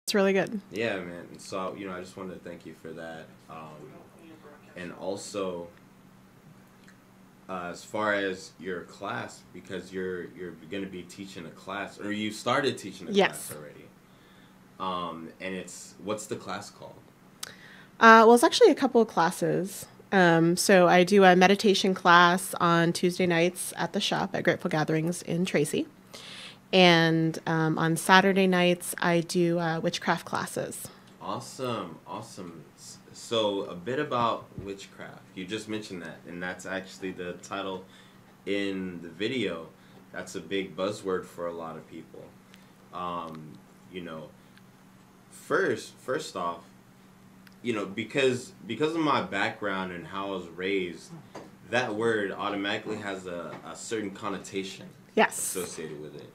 It's really good. Yeah, man. So I just wanted to thank you for that. And also, as far as your class, because you're going to be teaching a class, or you started teaching a class Yes. already. And it's what's the class called? Well, it's actually a couple of classes. So I do a meditation class on Tuesday nights at the shop at Grateful Gatherings in Tracy. And on Saturday nights, I do witchcraft classes. Awesome, awesome. So a bit about witchcraft. You just mentioned that, and that's actually the title in the video. That's a big buzzword for a lot of people. Um, you know, first off, because of my background and how I was raised, that word automatically has a certain connotation Yes. associated with it.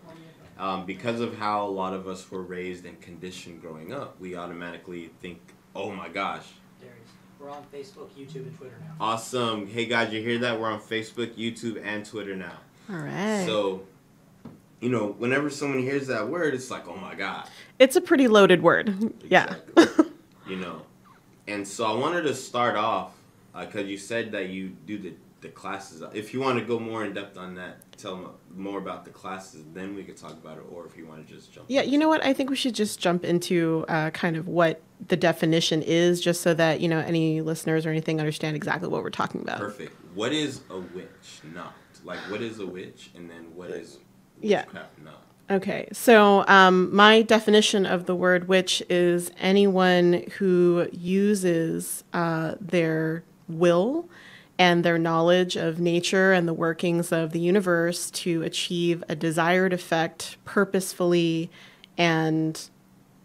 Because of how a lot of us were raised and conditioned growing up, we automatically think, "Oh my gosh." Darius, we're on Facebook, YouTube, and Twitter now. Awesome. Hey guys, you hear that? We're on Facebook, YouTube, and Twitter now. All right. So, whenever someone hears that word, it's like, "Oh my God." It's a pretty loaded word. Yeah. Exactly. you know. And so I wanted to start off, because you said that you do the classes. If you want to go more in depth on that, tell them more about the classes, then we could talk about it. Or if you want to just jump Yeah, into you know what? I think we should just jump into kind of what the definition is, just so that, any listeners or anything understand exactly what we're talking about. Perfect. What is a witch not? Like, what is a witch, and then what is Yeah. witchcraft not? Okay, so my definition of the word witch is anyone who uses their will and their knowledge of nature and the workings of the universe to achieve a desired effect purposefully and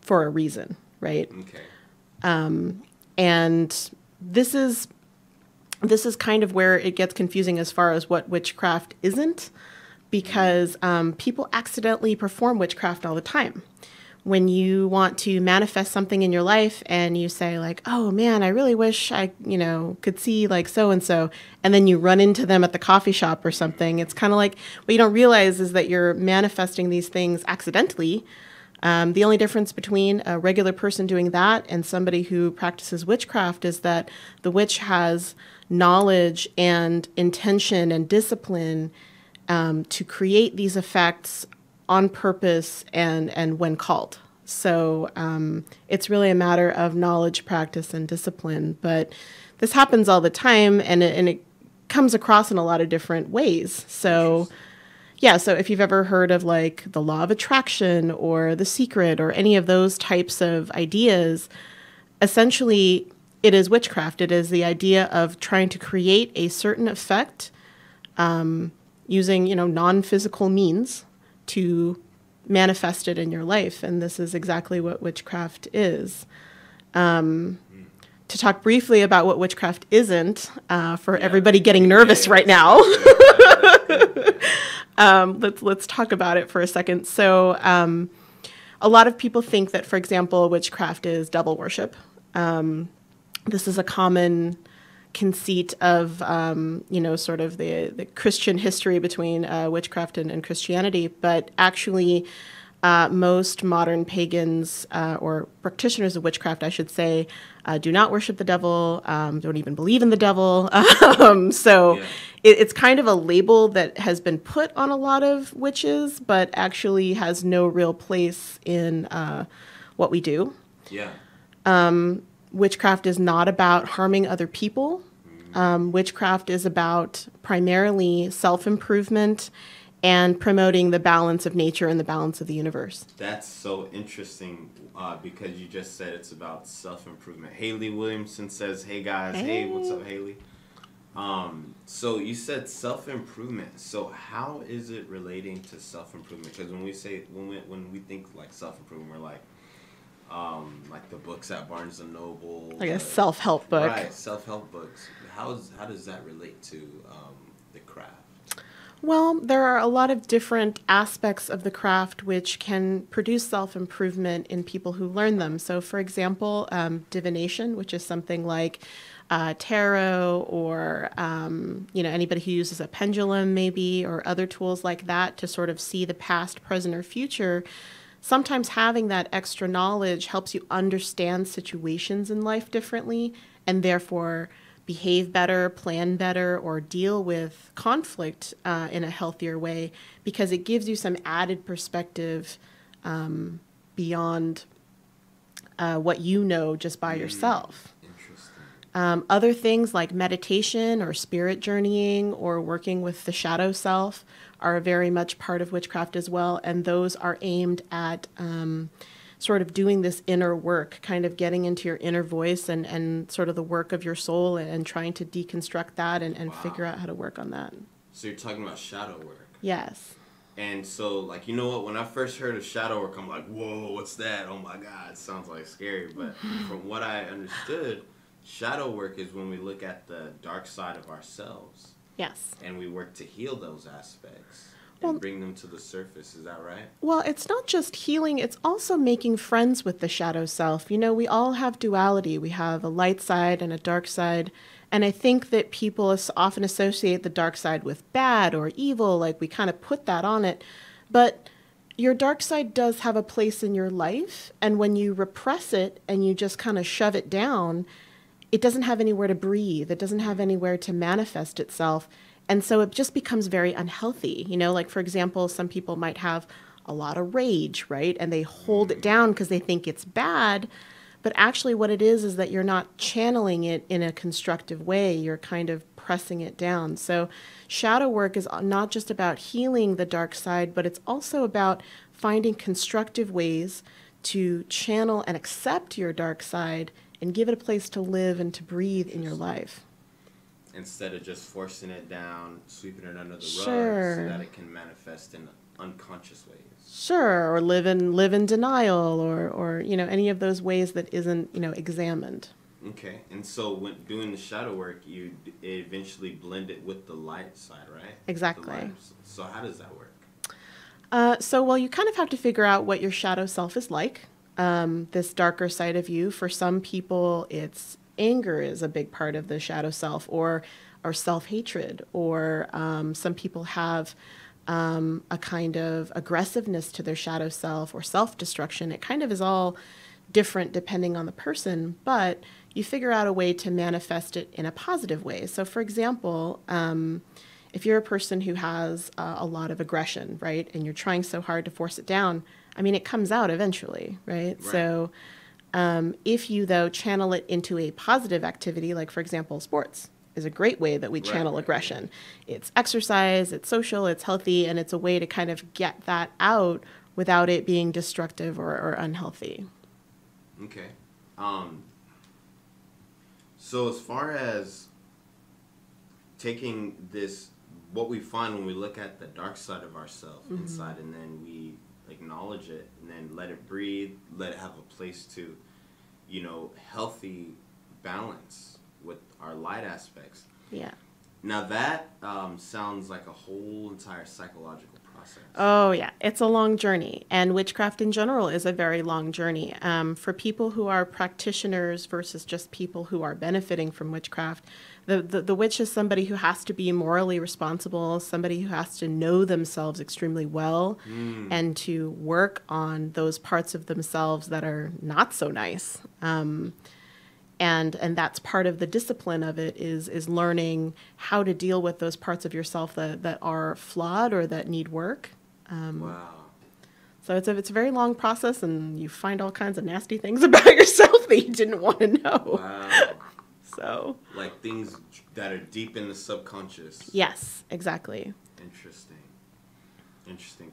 for a reason, right? Okay. And this is kind of where it gets confusing as far as what witchcraft isn't, because people accidentally perform witchcraft all the time. When you want to manifest something in your life and you say like, "Oh man, I really wish I, could see like so and so," and then you run into them at the coffee shop or something, it's kind of like what you don't realize is that you're manifesting these things accidentally. The only difference between a regular person doing that and somebody who practices witchcraft is that the witch has knowledge and intention and discipline to create these effects on purpose and when called. So it's really a matter of knowledge, practice, and discipline. But this happens all the time, and it comes across in a lot of different ways. So yeah, so if you've ever heard of like the law of attraction or the secret or any of those types of ideas, essentially it is witchcraft. It is the idea of trying to create a certain effect using, non-physical means to manifest it in your life. And this is exactly what witchcraft is. To talk briefly about what witchcraft isn't, for everybody getting nervous right now, let's talk about it for a second. So a lot of people think that, for example, witchcraft is devil worship. This is a common conceit of, sort of the Christian history between witchcraft and Christianity. But actually, most modern pagans or practitioners of witchcraft, I should say, do not worship the devil, don't even believe in the devil. It's kind of a label that has been put on a lot of witches, but actually has no real place in what we do. Yeah. Witchcraft is not about harming other people. Witchcraft is about primarily self-improvement and promoting the balance of nature and the balance of the universe. That's so interesting because you just said it's about self-improvement. Haley Williamson says, "Hey guys, hey, what's up, Haley?" So you said self-improvement. So how is it relating to self-improvement? Because when we think like self-improvement, we're like the books at Barnes and Noble, Like a self-help book. right? Self-help books. How does that relate to the craft? Well, there are a lot of different aspects of the craft which can produce self-improvement in people who learn them. So, for example, divination, which is something like tarot or, anybody who uses a pendulum maybe, or other tools like that to sort of see the past, present, or future. sometimes having that extra knowledge helps you understand situations in life differently and therefore behave better, plan better, or deal with conflict in a healthier way, because it gives you some added perspective beyond what you know just by yourself. Other things like meditation or spirit journeying or working with the shadow self are very much part of witchcraft as well. And those are aimed at sort of doing this inner work, kind of getting into your inner voice and sort of the work of your soul and trying to deconstruct that and figure out how to work on that. So you're talking about shadow work. Yes. And so, like, you know what? When I first heard of shadow work, I'm like, whoa, what's that? Oh my God, it sounds like scary. But from what I understood, shadow work is when we look at the dark side of ourselves. Yes. And we work to heal those aspects and bring them to the surface. Is that right? Well, it's not just healing. It's also making friends with the shadow self. You know, we all have duality. We have a light side and a dark side. And I think that people often associate the dark side with bad or evil, like we kind of put that on it. But your dark side does have a place in your life. And when you repress it and you just kind of shove it down, it doesn't have anywhere to breathe. It doesn't have anywhere to manifest itself. And so it just becomes very unhealthy. You know, like, for example, some people might have a lot of rage, right? And they hold it down because they think it's bad. But actually what it is that you're not channeling it in a constructive way. You're kind of pressing it down. So shadow work is not just about healing the dark side, but it's also about finding constructive ways to channel and accept your dark side and give it a place to live and to breathe in your life. Instead of just forcing it down, sweeping it under the rug, Sure. so that it can manifest in unconscious ways. Sure, or live in denial, or you know, any of those ways that isn't, you know, examined. Okay, and so when doing the shadow work, you eventually blend it with the light side, right? Exactly. So how does that work? Well, you kind of have to figure out what your shadow self is like. This darker side of you. For some people, it's anger is a big part of the shadow self, or self-hatred, or some people have a kind of aggressiveness to their shadow self or self-destruction. It kind of is all different depending on the person, but you figure out a way to manifest it in a positive way. So, for example, if you're a person who has a lot of aggression, right, and you're trying so hard to force it down, I mean, it comes out eventually, right? So if you, though, channel it into a positive activity, like, for example, sports is a great way that we channel aggression. It's exercise, it's social, it's healthy, and it's a way to kind of get that out without it being destructive or unhealthy. Okay. So as far as taking this, what we find when we look at the dark side of ourselves inside, and then we acknowledge it and then let it breathe, let it have a place to, you know, healthy balance with our light aspects. Yeah. Now that sounds like a whole entire psychological process. Oh, yeah. It's a long journey. And witchcraft in general is a very long journey. For people who are practitioners versus just people who are benefiting from witchcraft, the witch is somebody who has to be morally responsible, somebody who has to know themselves extremely well, and to work on those parts of themselves that are not so nice. And that's part of the discipline of it is learning how to deal with those parts of yourself that are flawed or that need work. Wow. So it's a very long process, and you find all kinds of nasty things about yourself that you didn't want to know. Wow. So like things that are deep in the subconscious. Yes, exactly. Interesting.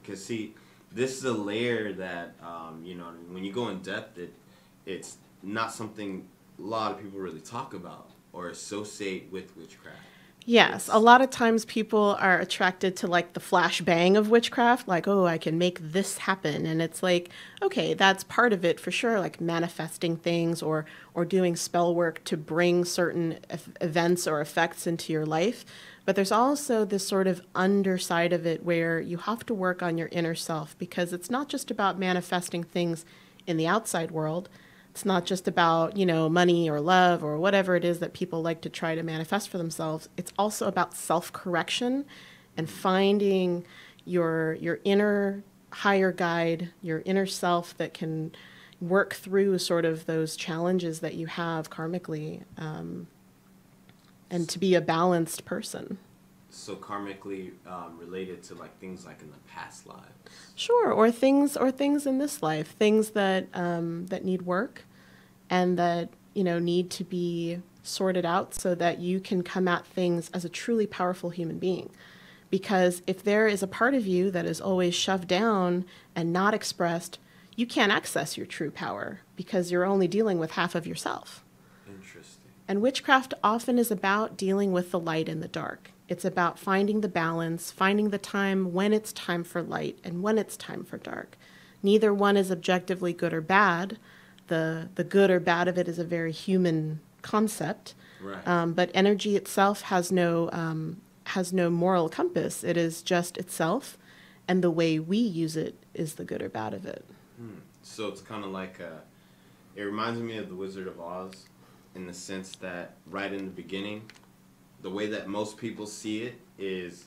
Because see, this is a layer that you know, when you go in depth, it's not something a lot of people really talk about or associate with witchcraft. Yes, a lot of times people are attracted to like the flash bang of witchcraft, like, oh, I can make this happen. And it's like, okay, that's part of it for sure, like manifesting things or doing spell work to bring certain events or effects into your life. But there's also this sort of underside of it where you have to work on your inner self, because it's not just about manifesting things in the outside world. It's not just about, you know, money or love or whatever it is that people like to try to manifest for themselves. It's also about self-correction and finding your inner higher guide, your inner self that can work through sort of those challenges that you have karmically, and to be a balanced person. So karmically related to like things like in the past lives. Sure, or things in this life, things that that need work, and that need to be sorted out so that you can come at things as a truly powerful human being. Because if there is a part of you that is always shoved down and not expressed, you can't access your true power because you're only dealing with half of yourself. Interesting. And witchcraft often is about dealing with the light and the dark. It's about finding the balance, finding the time when it's time for light and when it's time for dark. Neither one is objectively good or bad. The good or bad of it is a very human concept. Right. But energy itself has no moral compass. It is just itself, and the way we use it is the good or bad of it. So it's kind of like it reminds me of the Wizard of Oz in the sense that right in the beginning, the way that most people see it is,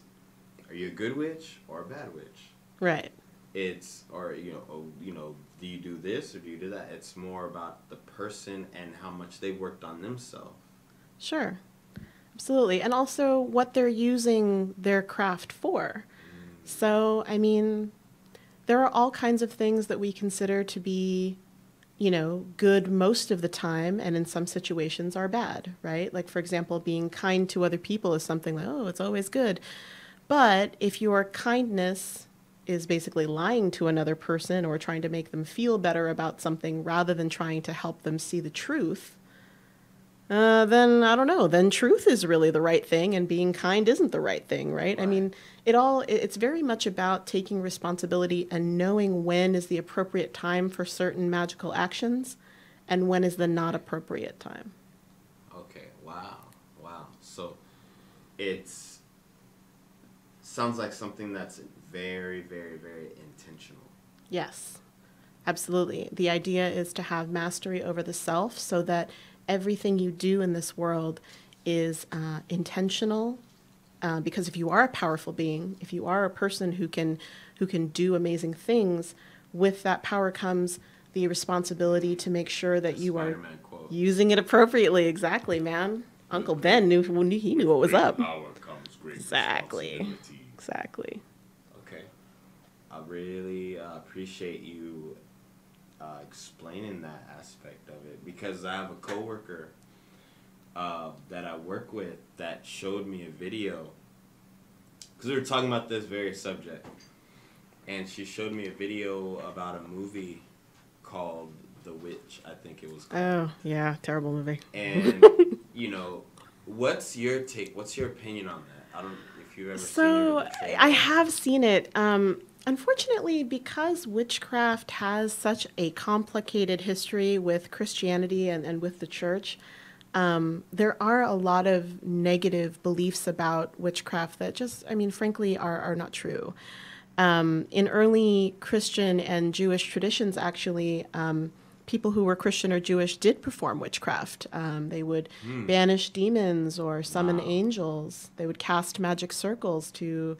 are you a good witch or a bad witch? Right. It's, or, do you do this or do you do that? It's more about the person and how much they worked on themselves. Sure. Absolutely. And also what they're using their craft for. So, I mean, there are all kinds of things that we consider to be, good most of the time, and in some situations are bad, right? Like, for example, being kind to other people is something like, oh, it's always good. But if your kindness is basically lying to another person or trying to make them feel better about something rather than trying to help them see the truth, then I don't know, then truth is really the right thing and being kind isn't the right thing, right? I mean, it's very much about taking responsibility and knowing when is the appropriate time for certain magical actions and when is the not appropriate time. Okay, wow. So sounds like something that's very, very, very intentional. Yes, absolutely. The idea is to have mastery over the self so that everything you do in this world is intentional, because if you are a powerful being, if you are a person who can do amazing things, with that power comes the responsibility to make sure that you are using it appropriately. Exactly, man. Uncle Ben knew what was up. Power comes great Exactly. Okay. I really appreciate you explaining that aspect of it, because I have a coworker that I work with that showed me a video, because we were talking about this very subject, and she showed me a video about a movie called The Witch, I think it was called. Oh, yeah, terrible movie. And, what's your take, what's your opinion on that? I don't know if you've ever seen it. So, I have seen it. Unfortunately, because witchcraft has such a complicated history with Christianity and with the church, there are a lot of negative beliefs about witchcraft that just, frankly, are not true. In early Christian and Jewish traditions, actually, people who were Christian or Jewish did perform witchcraft. They would banish demons or summon angels. They would cast magic circles to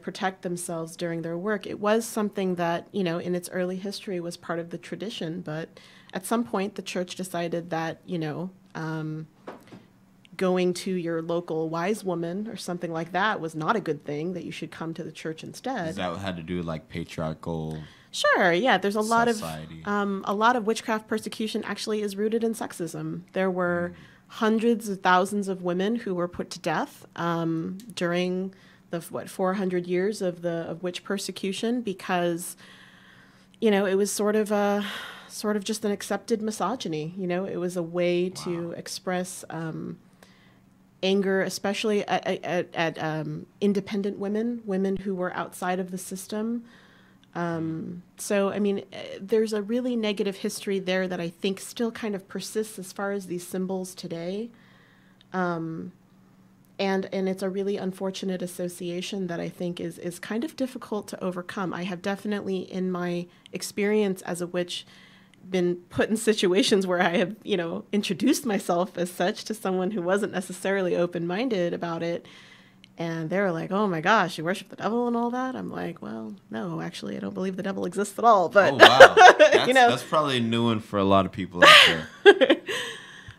protect themselves during their work. It was something that, in its early history was part of the tradition, but at some point the church decided that, going to your local wise woman or something like that was not a good thing, that you should come to the church instead. Is that what had to do with like patriarchal? Sure, yeah, there's a lot society? a lot of witchcraft persecution actually is rooted in sexism. There were hundreds of thousands of women who were put to death during the 400 years of witch persecution, because it was sort of just an accepted misogyny. It was a way to express anger, especially at independent women who were outside of the system. So there's a really negative history there that I think still kind of persists as far as these symbols today. And it's a really unfortunate association that I think is kind of difficult to overcome. I have definitely, in my experience as a witch, been put in situations where I have, introduced myself as such to someone who wasn't necessarily open-minded about it. And they were like, oh my gosh, you worship the devil and all that? I'm like, well, no, actually, I don't believe the devil exists at all. But, Oh, wow. That's, you know, that's probably a new one for a lot of people out there.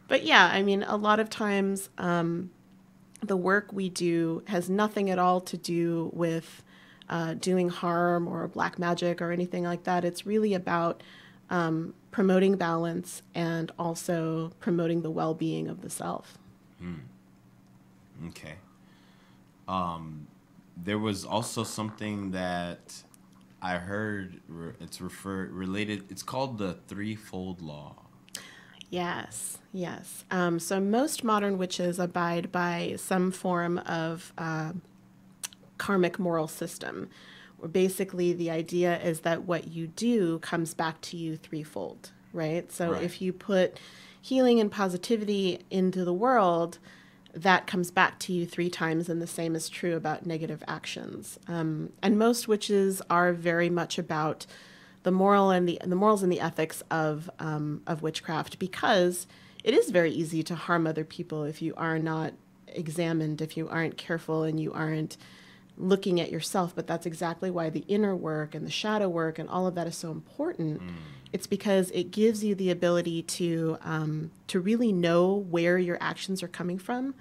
but yeah, I mean, a lot of times the work we do has nothing at all to do with doing harm or black magic or anything like that. It's really about promoting balance and also promoting the well-being of the self. Okay. There was also something that I heard. Related. It's called the threefold law. Yes, yes. So most modern witches abide by some form of karmic moral system, where basically the idea is that what you do comes back to you threefold, right? So Right. if you put healing and positivity into the world, that comes back to you 3 times, and the same is true about negative actions. And most witches are very much about the moral and the morals and the ethics of witchcraft, because it is very easy to harm other people if you are not examined, if you aren't careful, and you aren't looking at yourself. But that's exactly why the inner work and the shadow work and all of that is so important. It's because it gives you the ability to really know where your actions are coming from.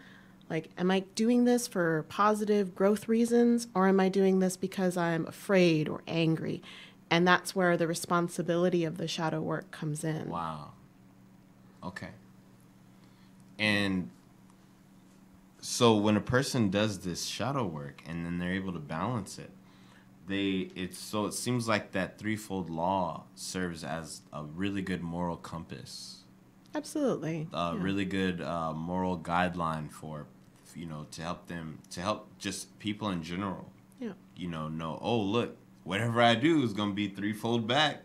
Like, am I doing this for positive growth reasons, or am I doing this because I'm afraid or angry? And that's where the responsibility of the shadow work comes in. Wow. Okay. And so when a person does this shadow work and then they're able to balance it, it seems like that threefold law serves as a really good moral compass. Absolutely. A really good moral guideline for, to help just people in general. Yeah. Know, oh, look, whatever I do is going to be threefold back.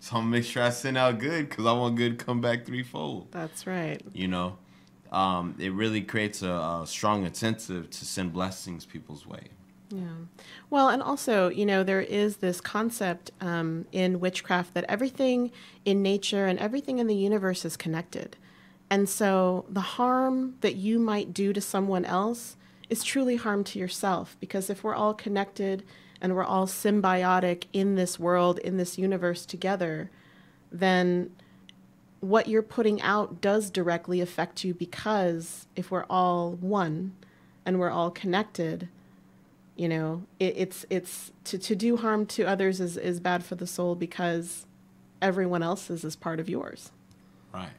So I'm going to make sure I send out good, because I want good to come back threefold. That's right. It really creates a strong incentive to send blessings people's way. Yeah. Well, and also, there is this concept in witchcraft that everything in nature and everything in the universe is connected. And so the harm that you might do to someone else is truly harm to yourself, because if we're all connected and we're all symbiotic in this world, in this universe together, then what you're putting out does directly affect you, because if we're all one and we're all connected, it's to do harm to others is bad for the soul, because everyone else's is part of yours. Right.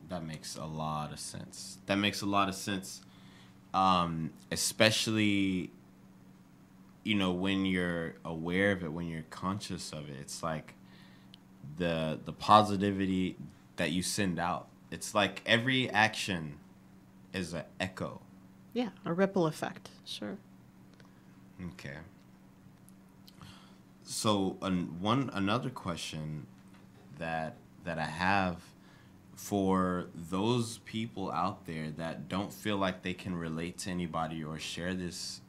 That makes a lot of sense. Especially, when you're aware of it, when you're conscious of it. It's like the positivity that you send out. It's like every action is an echo. Yeah, a ripple effect. Sure. Okay. So another question that I have for those people out there that don't feel like they can relate to anybody or share this,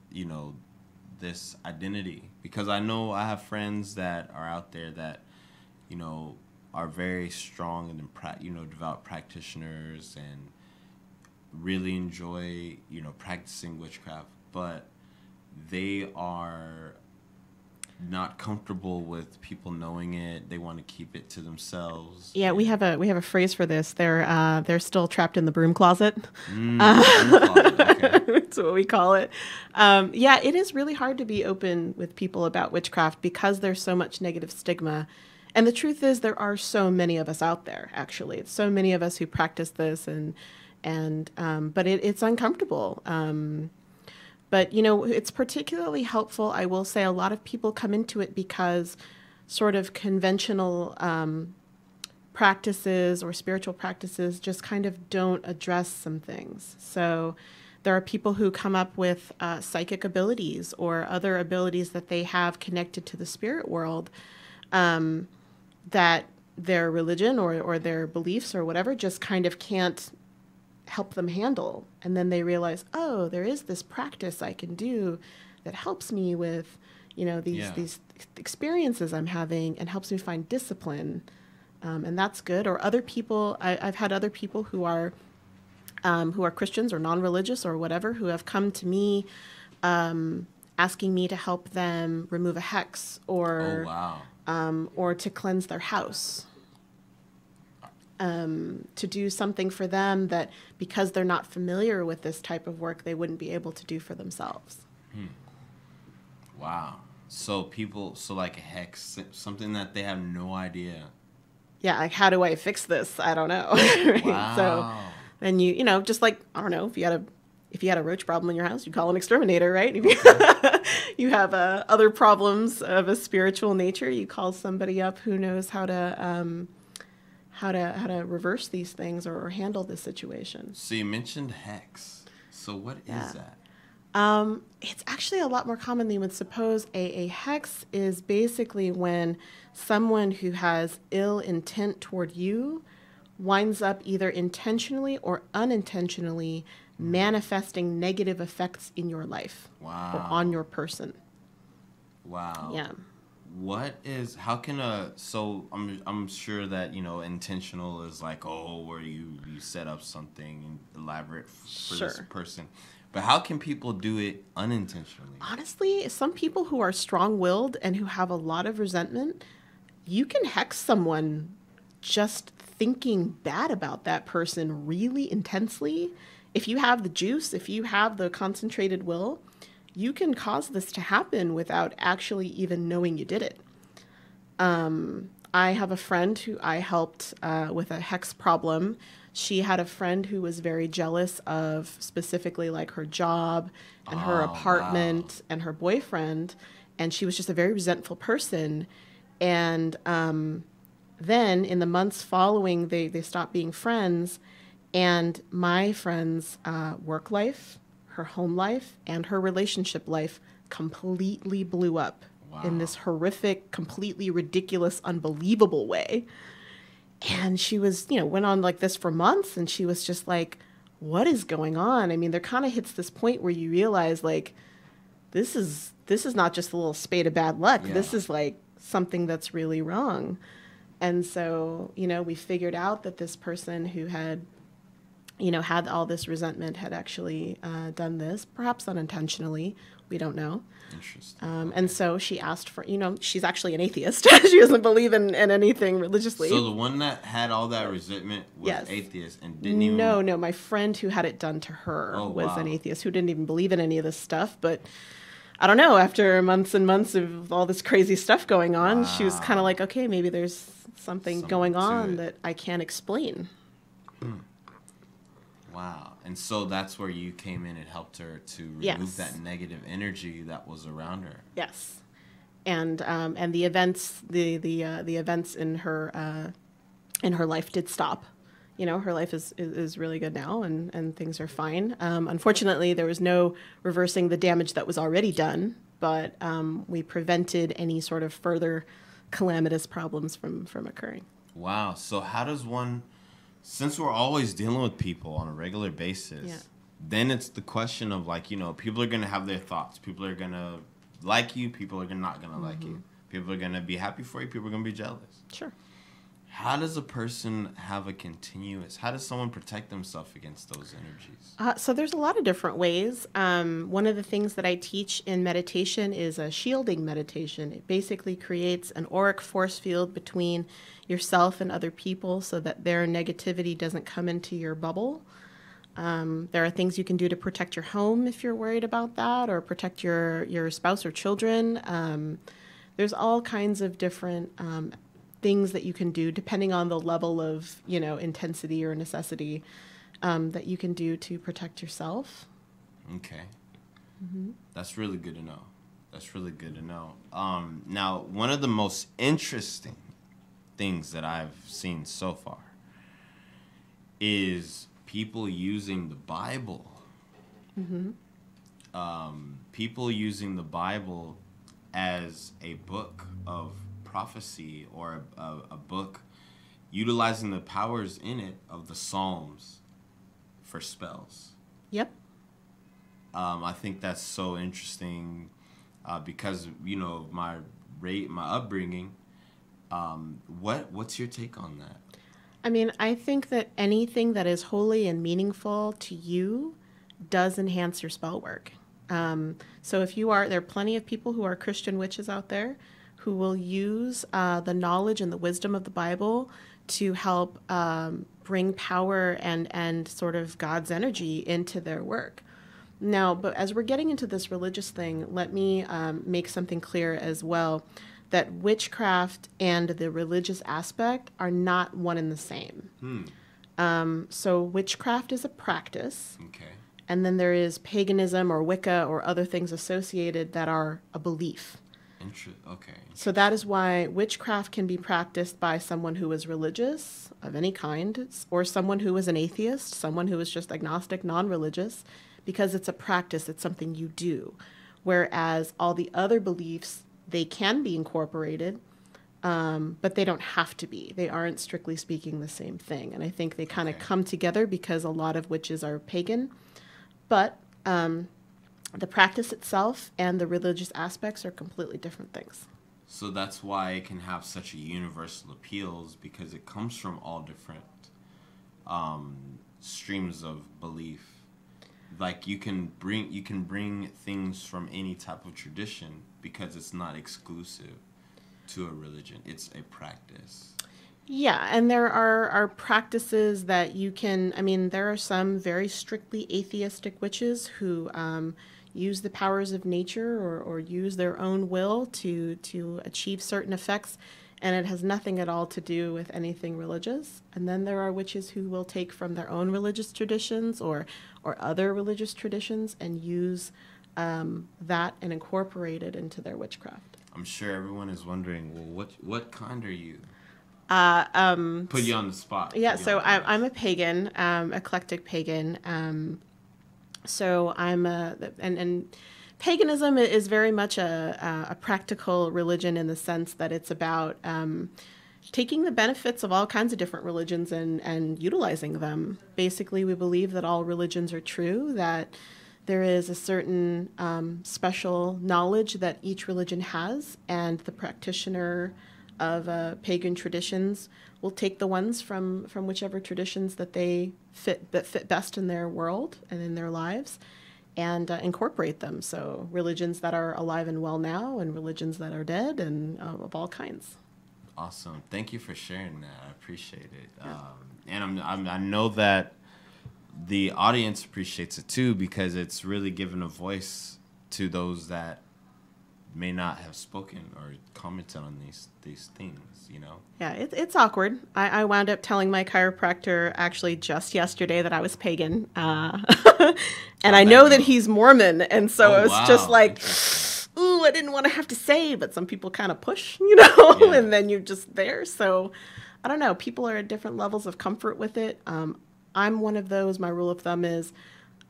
this identity, because I know I have friends that are out there that, are very strong and devout practitioners and really enjoy, practicing witchcraft, but they are not comfortable with people knowing it. They want to keep it to themselves. Yeah, we have a phrase for this. They're still trapped in the broom closet. Broom closet, okay. That's what we call it. Yeah, it is really hard to be open with people about witchcraft because there's so much negative stigma. And the truth is, there are so many of us out there. Actually, it's so many of us who practice this, but it's uncomfortable. But, it's particularly helpful. I will say a lot of people come into it because sort of conventional practices or spiritual practices just kind of don't address some things. So there are people who come up with psychic abilities or other abilities that they have connected to the spirit world that their religion or their beliefs or whatever just kind of can't help them handle. And then they realize, oh, there is this practice I can do that helps me with, these experiences I'm having and helps me find discipline. And that's good. Or other people, I've had other people who are who are Christians or non-religious or whatever, who have come to me asking me to help them remove a hex or or to cleanse their house. To do something for them that, because they're not familiar with this type of work, they wouldn't be able to do for themselves. Wow. So like a hex, something that they have no idea. Yeah, like, how do I fix this? I don't know. Right? Wow. So then you know, just like, I don't know, if you had a roach problem in your house, you call an exterminator, right? If you have other problems of a spiritual nature, you call somebody up who knows how to reverse these things or handle this situation. So you mentioned hex. So what is that? It's actually a lot more common than you would suppose. A hex is basically when someone who has ill intent toward you winds up either intentionally or unintentionally manifesting negative effects in your life or on your person. Wow. Yeah. So I'm sure that, intentional is like, where you set up something elaborate for this person. But how can people do it unintentionally? Honestly, some people who are strong-willed and who have a lot of resentment, you can hex someone just thinking bad about that person really intensely. If you have the juice, if you have the concentrated will, you can cause this to happen without actually even knowing you did it. I have a friend who I helped with a hex problem. She had a friend who was very jealous of specifically like her job and her apartment and her boyfriend. And she was just a very resentful person. And then in the months following, they stopped being friends. And my friend's work life, her home life, and her relationship life completely blew up in this horrific, completely ridiculous, unbelievable way. And she was, went on like this for months, and she was just like, what is going on? I mean, there kind of hits this point where you realize, like, this is not just a little spate of bad luck. Yeah. This is like something that's really wrong. And so, we figured out that this person who had all this resentment had actually done this, perhaps unintentionally. We don't know. Interesting. And so she asked for, she's actually an atheist. She doesn't believe in anything religiously. So the one that had all that resentment was atheist and didn't even... No, my friend who had it done to her was an atheist who didn't even believe in any of this stuff. But I don't know, after months and months of all this crazy stuff going on, she was kind of like, okay, maybe there's something going on that I can't explain. Wow. And so that's where you came in and helped her to remove that negative energy that was around her. Yes. And the events the events in her life did stop. Her life is really good now and things are fine. Unfortunately, there was no reversing the damage that was already done, but we prevented any sort of further calamitous problems from occurring. Wow. So how does one... Since we're always dealing with people on a regular basis, then it's the question of like, people are going to have their thoughts. People are going to like you. People are not going to like you. People are going to be happy for you. People are going to be jealous. Sure. How does a person have how does someone protect themselves against those energies? So there's a lot of different ways. One of the things that I teach in meditation is a shielding meditation. It basically creates an auric force field between yourself and other people so that their negativity doesn't come into your bubble. There are things you can do to protect your home if you're worried about that, or protect your spouse or children. There's all kinds of different things that you can do depending on the level of, intensity or necessity that you can do to protect yourself. Okay. That's really good to know. Now, one of the most interesting things that I've seen so far is people using the Bible. People using the Bible as a book of prophecy or a book utilizing the powers in it of the Psalms for spells. Yep. I think that's so interesting because of my upbringing. What's your take on that? I mean, I think that anything that is holy and meaningful to you does enhance your spell work. So if you are, there are plenty of people who are Christian witches out there who will use the knowledge and the wisdom of the Bible to help bring power and sort of God's energy into their work. Now, but as we're getting into this religious thing, let me make something clear as well, that witchcraft and the religious aspect are not one and the same. So witchcraft is a practice. Okay. And then there is paganism or Wicca or other things associated that are a belief. Okay. So that is why witchcraft can be practiced by someone who is religious of any kind, or someone who is an atheist, someone who is just agnostic, non-religious, because it's a practice, it's something you do. Whereas all the other beliefs, they can be incorporated, but they don't have to be. They aren't, strictly speaking, the same thing. And I think they kind of come together because a lot of witches are pagan. But the practice itself and the religious aspects are completely different things. So that's why it can have such a universal appeals, because it comes from all different streams of belief. Like you can bring things from any type of tradition because it's not exclusive to a religion. It's a practice. Yeah, and there are practices that you can, I mean, there are some very strictly atheistic witches who use the powers of nature or use their own will to achieve certain effects, and it has nothing at all to do with anything religious. And then there are witches who will take from their own religious traditions or other religious traditions and use that and incorporate it into their witchcraft. I'm sure everyone is wondering, well, what kind are you? Put you on the spot. Yeah, so I'm a pagan, eclectic pagan. So I'm and paganism is very much a practical religion in the sense that it's about taking the benefits of all kinds of different religions and utilizing them. Basically, we believe that all religions are true, that there is a certain special knowledge that each religion has, and the practitioner of pagan traditions will take the ones from whichever traditions that they fit best in their world and in their lives, and incorporate them. So religions that are alive and well now, and religions that are dead, and of all kinds. Awesome. Thank you for sharing that. I appreciate it. Yeah. And I know that the audience appreciates it too, because it's really given a voice to those that may not have spoken or commented on these things, you know? Yeah, it's awkward. I wound up telling my chiropractor actually just yesterday that I was pagan. And I know that he's Mormon, and so it was just like, ooh, I didn't want to have to say, but some people kind of push, you know, yeah. And then you're just there. So I don't know. People are at different levels of comfort with it. I'm one of those. My rule of thumb is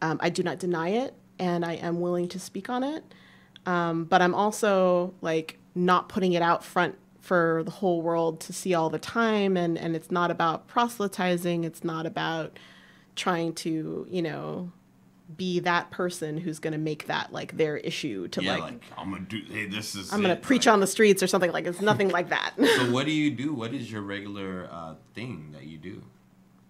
I do not deny it, and I am willing to speak on it. But I'm also like not putting it out front for the whole world to see all the time. And it's not about proselytizing. It's not about trying to, you know, be that person who's going to make that like their issue to like I'm going to do, hey, this is, I'm going to preach on the streets or something. Like, it's nothing like that. So what do you do? What is your regular thing that you do?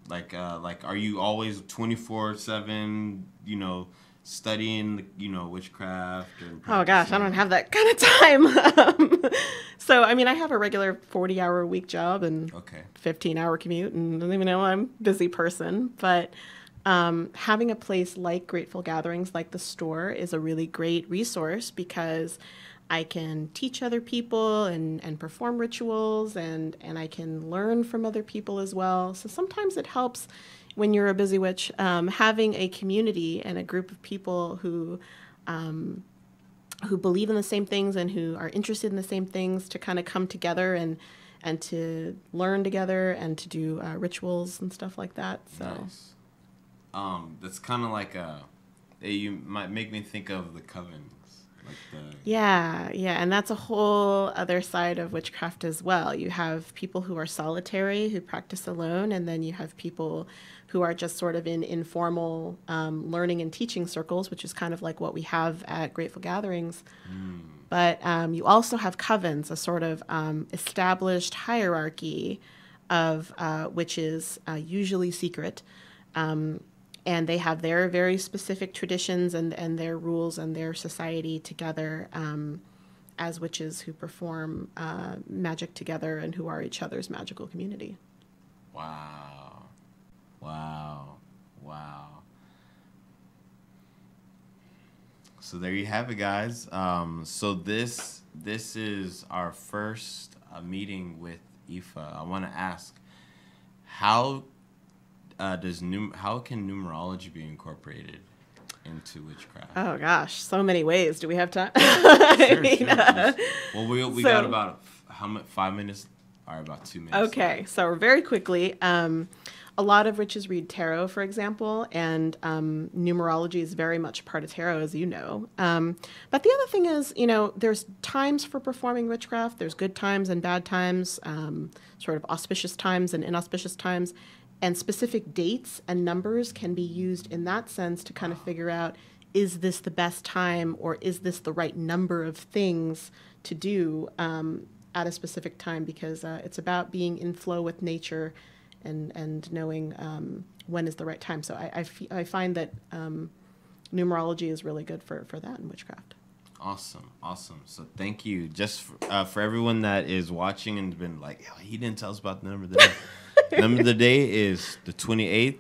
Like, are you always 24/7, you know, studying, you know, witchcraft? Oh gosh, I don't have that kind of time. So, I mean, I have a regular 40-hour-a-week job and 15-hour commute, and I don't even know I'm a busy person. But having a place like Grateful Gatherings, like the store, is a really great resource because I can teach other people and perform rituals, and I can learn from other people as well. So sometimes it helps when you're a busy witch, having a community and a group of people who believe in the same things and who are interested in the same things to kind of come together and to learn together and to do rituals and stuff like that. So, nice. That's kind of like you might make me think of the covens. Yeah, and that's a whole other side of witchcraft as well. You have people who are solitary, who practice alone, and then you have people who are just sort of in informal learning and teaching circles, which is kind of like what we have at Grateful Gatherings. But you also have covens, a sort of established hierarchy of witches, usually secret. And they have their very specific traditions and their rules and their society together as witches who perform magic together and who are each other's magical community. Wow. Wow. Wow. So there you have it, guys. So this is our first meeting with Aoife. I want to ask, how can numerology be incorporated into witchcraft? Oh gosh, so many ways. Do we have time? Sure. Well, we got about how much? 5 minutes? Or about 2 minutes? Okay, so very quickly, a lot of witches read tarot, for example, and numerology is very much part of tarot, as you know. But the other thing is, there's times for performing witchcraft. There's good times and bad times, sort of auspicious times and inauspicious times. And specific dates and numbers can be used in that sense to kind of figure out, is this the best time or is this the right number of things to do at a specific time? Because it's about being in flow with nature and knowing when is the right time. So I find that numerology is really good for that in witchcraft. Awesome. So thank you. Just for everyone that is watching and been like, he didn't tell us about the number of the day. Number of the day is the 28th.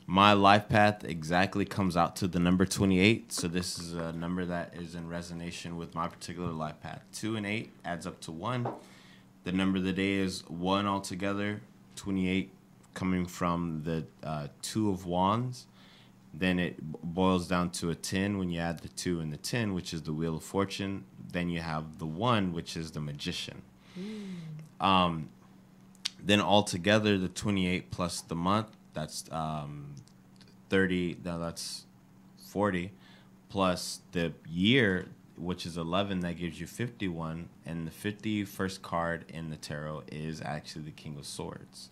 My life path exactly comes out to the number 28. So this is a number that is in resonation with my particular life path. 2 and 8 adds up to 1. The number of the day is 1 altogether. 28 coming from the 2 of Wands. Then it boils down to a 10 when you add the 2 and the 10, which is the Wheel of Fortune. Then you have the 1, which is the Magician. Then altogether, the 28 plus the month, that's 30. Now that's 40. Plus the year, which is 11, that gives you 51. And the 51st card in the tarot is actually the King of Swords.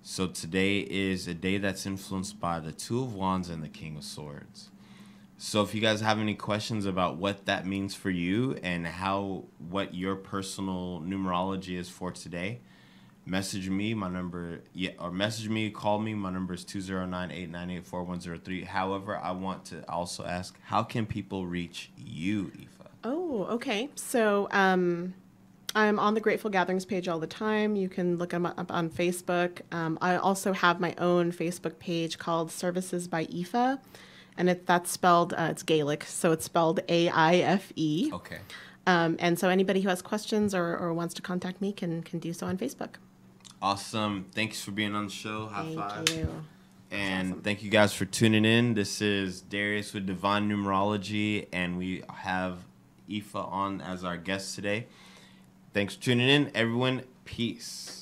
So today is a day that's influenced by the 2 of Wands and the King of Swords. So if you guys have any questions about what that means for you and what your personal numerology is for today, message me, call me. My number is 209-898-4103. However, I want to also ask, how can people reach you, Aoife? Oh, okay. So I'm on the Grateful Gatherings page all the time. You can look them up on Facebook. I also have my own Facebook page called Services by Aoife, and that's spelled, it's Gaelic, so it's spelled AIFE. Okay. And so anybody who has questions or wants to contact me can do so on Facebook. Awesome. Thanks for being on the show. High five. Thank you. And awesome. Thank you guys for tuning in. This is Darius with Divine Numerology, and we have Aoife on as our guest today. Thanks for tuning in, everyone. Peace.